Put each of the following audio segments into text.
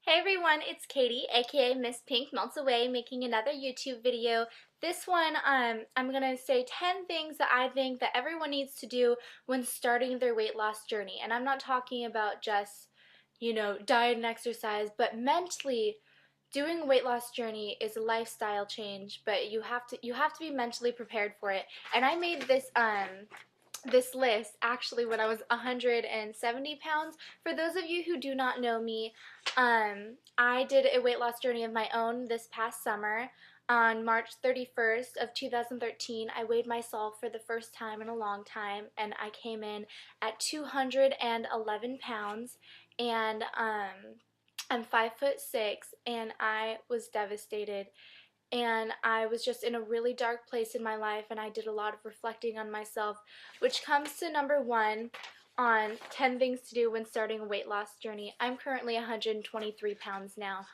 Hey everyone, it's Katie, aka Miss Pink Melts Away, making another YouTube video. This one, I'm gonna say 10 things that I think that everyone needs to do when starting their weight loss journey. And I'm not talking about just, diet and exercise, but mentally doing a weight loss journey is a lifestyle change, but you have to be mentally prepared for it. And I made this list actually when I was 170 pounds. For those of you who do not know me, I did a weight loss journey of my own this past summer. On March 31st of 2013, I weighed myself for the first time in a long time, and I came in at 211 pounds, and I'm 5'6", and I was devastated. And I was just in a really dark place in my life, and I did a lot of reflecting on myself, which comes to number one on 10 things to do when starting a weight loss journey. I'm currently 123 pounds now.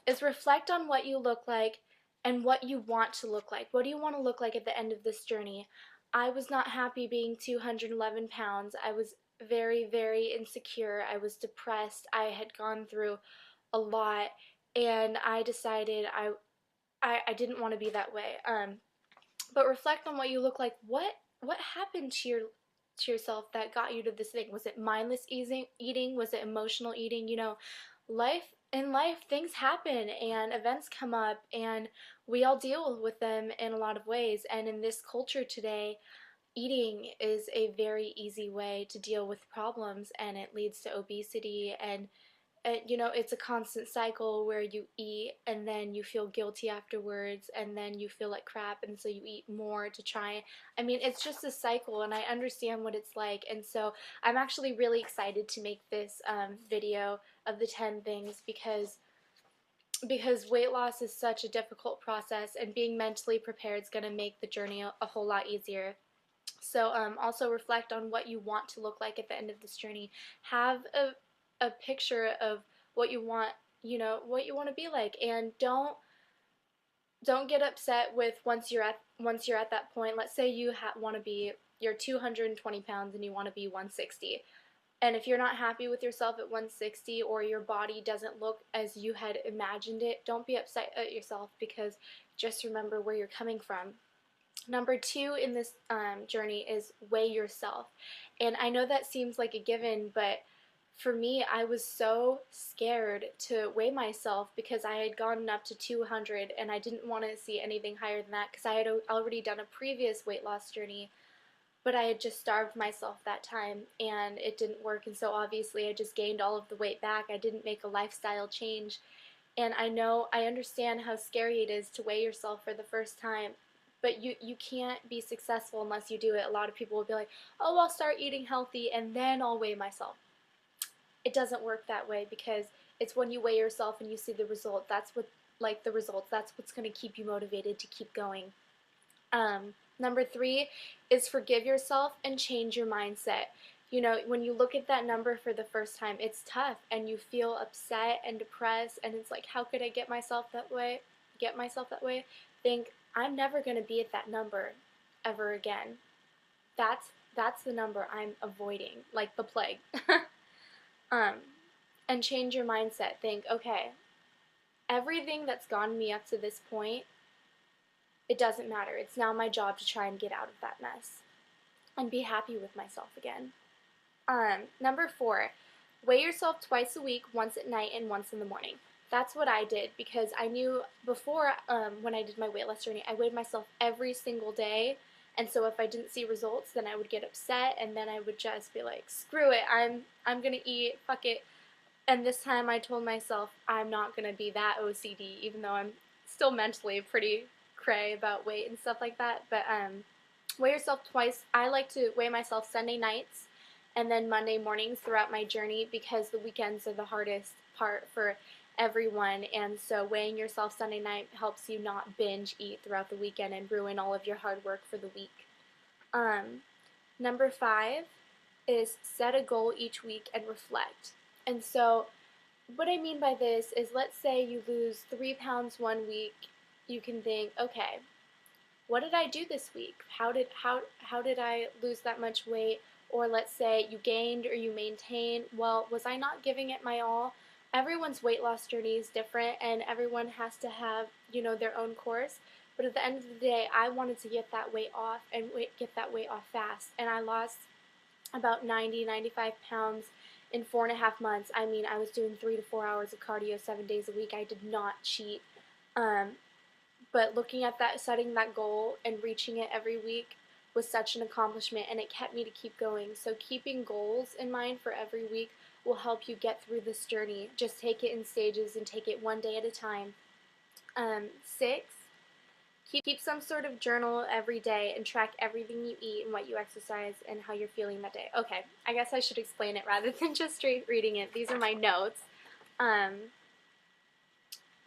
Is reflect on what you look like and what you want to look like. What do you want to look like at the end of this journey? I was not happy being 211 pounds. I was very, very insecure. I was depressed. I had gone through a lot, and I decided I didn't want to be that way. But reflect on what you look like. What happened to yourself that got you to this thing? Was it mindless eating? Was it emotional eating? Life things happen and events come up, and we all deal with them in a lot of ways. And in this culture today, eating is a very easy way to deal with problems, and it leads to obesity. And it's a constant cycle where you eat and then you feel guilty afterwards, and then you feel like crap, and so you eat more to try. I mean, it's just a cycle, and I understand what it's like. And so I'm actually really excited to make this video of the 10 things, because weight loss is such a difficult process, and being mentally prepared is going to make the journey a whole lot easier. So also reflect on what you want to look like at the end of this journey. Have a picture of what you want, what you want to be like, and don't get upset with once you're at that point. Let's say you want to be, you're 220 pounds and you want to be 160. And if you're not happy with yourself at 160, or your body doesn't look as you had imagined it, don't be upset at yourself, because just remember where you're coming from. Number two in this journey is weigh yourself. And I know that seems like a given, but for me, I was so scared to weigh myself because I had gone up to 200, and I didn't want to see anything higher than that because I had already done a previous weight loss journey, but I had just starved myself that time and it didn't work. And so obviously I just gained all of the weight back. I didn't make a lifestyle change. And I understand how scary it is to weigh yourself for the first time, but you can't be successful unless you do it. A lot of people will be like, oh, I'll start eating healthy and then I'll weigh myself. It doesn't work that way, because it's when you weigh yourself and you see the result, that's what's going to keep you motivated to keep going. Number three is forgive yourself and change your mindset. When you look at that number for the first time, it's tough and you feel upset and depressed, and it's like, how could I get myself that way? Think, I'm never going to be at that number ever again. That's the number I'm avoiding, like the plague. And change your mindset. Think, okay, everything that's gotten me up to this point, it doesn't matter. It's now my job to try and get out of that mess and be happy with myself again. Number four, weigh yourself twice a week, once at night and once in the morning. That's what I did, because I knew before, when I did my weight loss journey, I weighed myself every single day. And so if I didn't see results, then I would get upset, and then I would just be like, screw it, I'm gonna eat, fuck it. And this time I told myself I'm not gonna be that OCD, even though I'm still mentally pretty cray about weight and stuff like that. But weigh yourself twice. I like to weigh myself Sunday nights and then Monday mornings throughout my journey, because the weekends are the hardest part for everyone. And so weighing yourself Sunday night helps you not binge eat throughout the weekend and ruin all of your hard work for the week. Number five is set a goal each week and reflect. And so what I mean by this is, let's say you lose 3 pounds one week. You can think, okay, what did I do this week? How did I lose that much weight? Or let's say you gained or you maintained. Well, was I not giving it my all? everyone's weight loss journey is different, and everyone has to have, you know, their own course. But at the end of the day, I wanted to get that weight off and get that weight off fast. And I lost about 95 pounds in 4.5 months. I mean, I was doing 3 to 4 hours of cardio 7 days a week. I did not cheat. Um, but looking at that, setting that goal and reaching it every week was such an accomplishment, and it kept me to keep going. So keeping goals in mind for every week will help you get through this journey. Just take it in stages and take it one day at a time. 6, keep some sort of journal every day and track everything you eat and what you exercise and how you're feeling that day. Okay, I guess I should explain it rather than just straight reading it. These are my notes.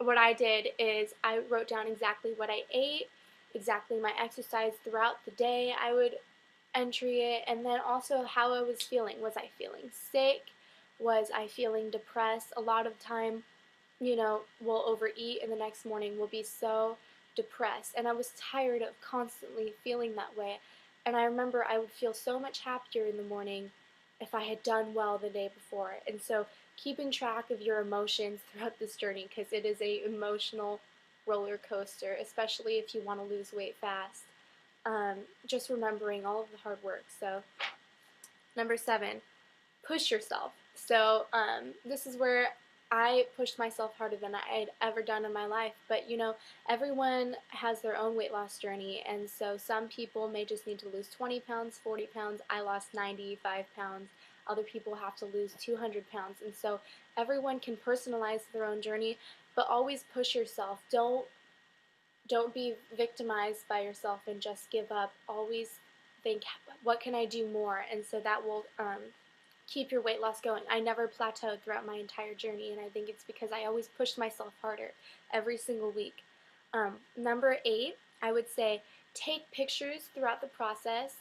What I did is I wrote down exactly what I ate, exactly my exercise throughout the day. I would entry it, and then also how I was feeling. Was I feeling sick? Was I feeling depressed? A lot of time, you know, we'll overeat and the next morning we'll be so depressed. And I was tired of constantly feeling that way. And I remember I would feel so much happier in the morning if I had done well the day before. And so keeping track of your emotions throughout this journey, because it is a emotional roller coaster, especially if you want to lose weight fast. Just remembering all of the hard work. So number 7, push yourself. So this is where I pushed myself harder than I'd ever done in my life. But, you know, everyone has their own weight loss journey. And so some people may just need to lose 20 pounds, 40 pounds. I lost 95 pounds. Other people have to lose 200 pounds. And so everyone can personalize their own journey, but always push yourself. Don't be victimized by yourself and just give up. Always think, what can I do more? And so that will keep your weight loss going. I never plateaued throughout my entire journey, and I think it's because I always pushed myself harder every single week. Number 8, I would say take pictures throughout the process,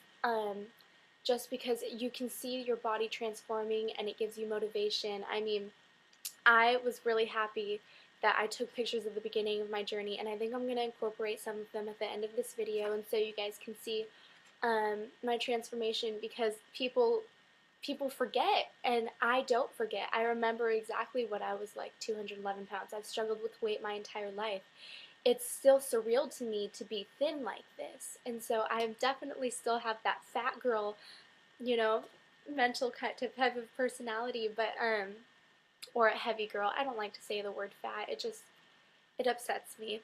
just because you can see your body transforming and it gives you motivation. I mean, I was really happy that I took pictures at the beginning of my journey, and I think I'm going to incorporate some of them at the end of this video, and so you guys can see my transformation, because people forget, and I don't forget. I remember exactly what I was like, 211 pounds. I've struggled with weight my entire life. It's still surreal to me to be thin like this, and so I definitely still have that fat girl, you know, mental type of personality, but or a heavy girl. I don't like to say the word fat. It upsets me.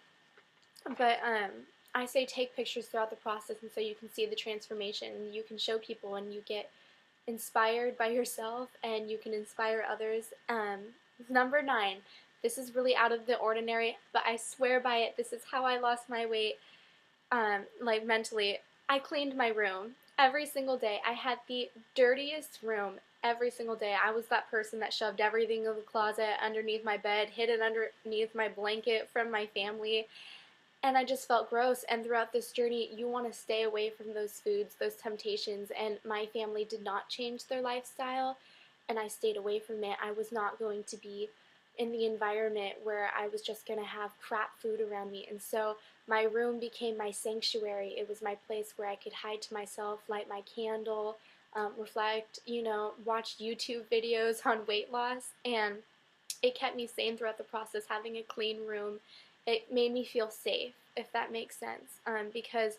But I say take pictures throughout the process, and so you can see the transformation, and you can show people, and you get inspired by yourself, and you can inspire others. Number 9, this is really out of the ordinary, but I swear by it. This is how I lost my weight, like mentally. I cleaned my room every single day. I had the dirtiest room every single day. I was that person that shoved everything in the closet, underneath my bed, hid it underneath my blanket from my family, and I just felt gross. And throughout this journey, you want to stay away from those foods, those temptations, and my family did not change their lifestyle, and I stayed away from it. I was not going to be in the environment where I was just going to have crap food around me, and so my room became my sanctuary. It was my place where I could hide to myself, light my candle, reflect, you know, watch YouTube videos on weight loss, and it kept me sane throughout the process. Having a clean room, it made me feel safe, if that makes sense, because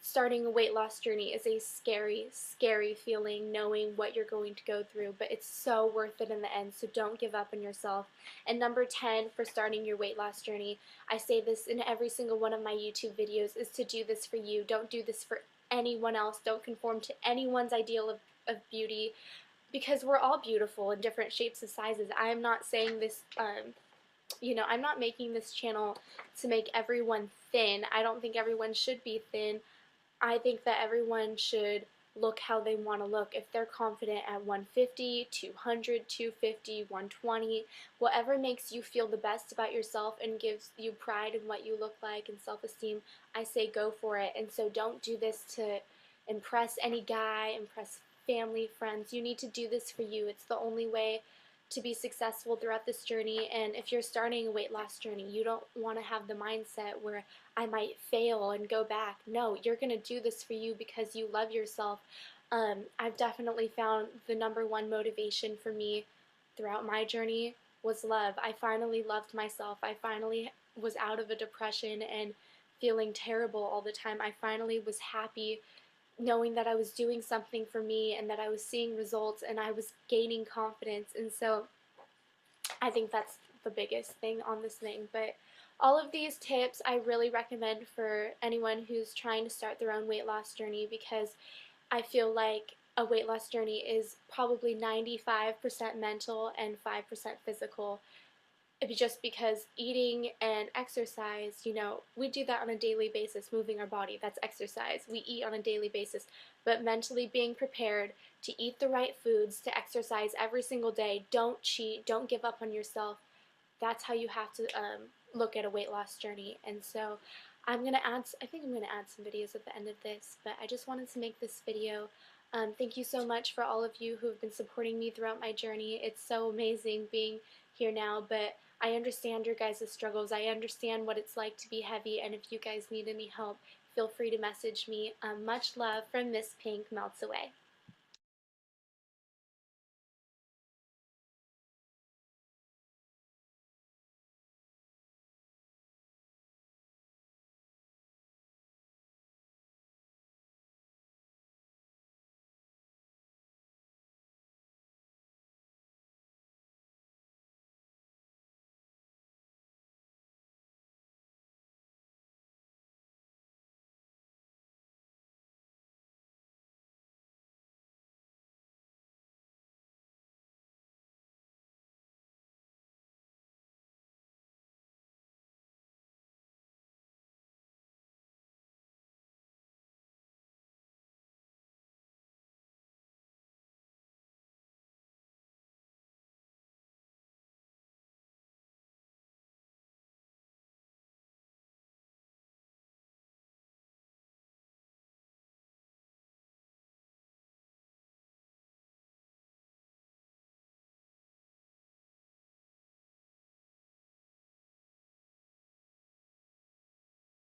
starting a weight loss journey is a scary, scary feeling, knowing what you're going to go through, but it's so worth it in the end, so don't give up on yourself. And number 10 for starting your weight loss journey, I say this in every single one of my YouTube videos, is to do this for you. Don't do this for anyone else. Don't conform to anyone's ideal of beauty, because we're all beautiful in different shapes and sizes. I am not saying this, you know, I'm not making this channel to make everyone thin. I don't think everyone should be thin. I think that everyone should look how they want to look. If they're confident at 150, 200, 250, 120, whatever makes you feel the best about yourself and gives you pride in what you look like and self-esteem, I say go for it. And so don't do this to impress any guy, impress family, friends. You need to do this for you. It's the only way to be successful throughout this journey. And if you're starting a weight loss journey, you don't want to have the mindset where I might fail and go back. No, you're going to do this for you because you love yourself. I've definitely found the number one motivation for me throughout my journey was love. I finally loved myself. I finally was out of a depression and feeling terrible all the time. I finally was happy knowing that I was doing something for me and that I was seeing results and I was gaining confidence. And so I think that's the biggest thing on this thing. But all of these tips I really recommend for anyone who's trying to start their own weight loss journey, because I feel like a weight loss journey is probably 95% mental and 5% physical. Just because eating and exercise, we do that on a daily basis, moving our body, that's exercise. We eat on a daily basis, but mentally being prepared to eat the right foods, to exercise every single day, don't cheat, don't give up on yourself. That's how you have to look at a weight loss journey. And so I think I'm going to add some videos at the end of this, but I just wanted to make this video. Thank you so much for all of you who have been supporting me throughout my journey. It's so amazing being here now, but I understand your guys' struggles. I understand what it's like to be heavy, and if you guys need any help, feel free to message me. Much love from Miss Pink Melts Away.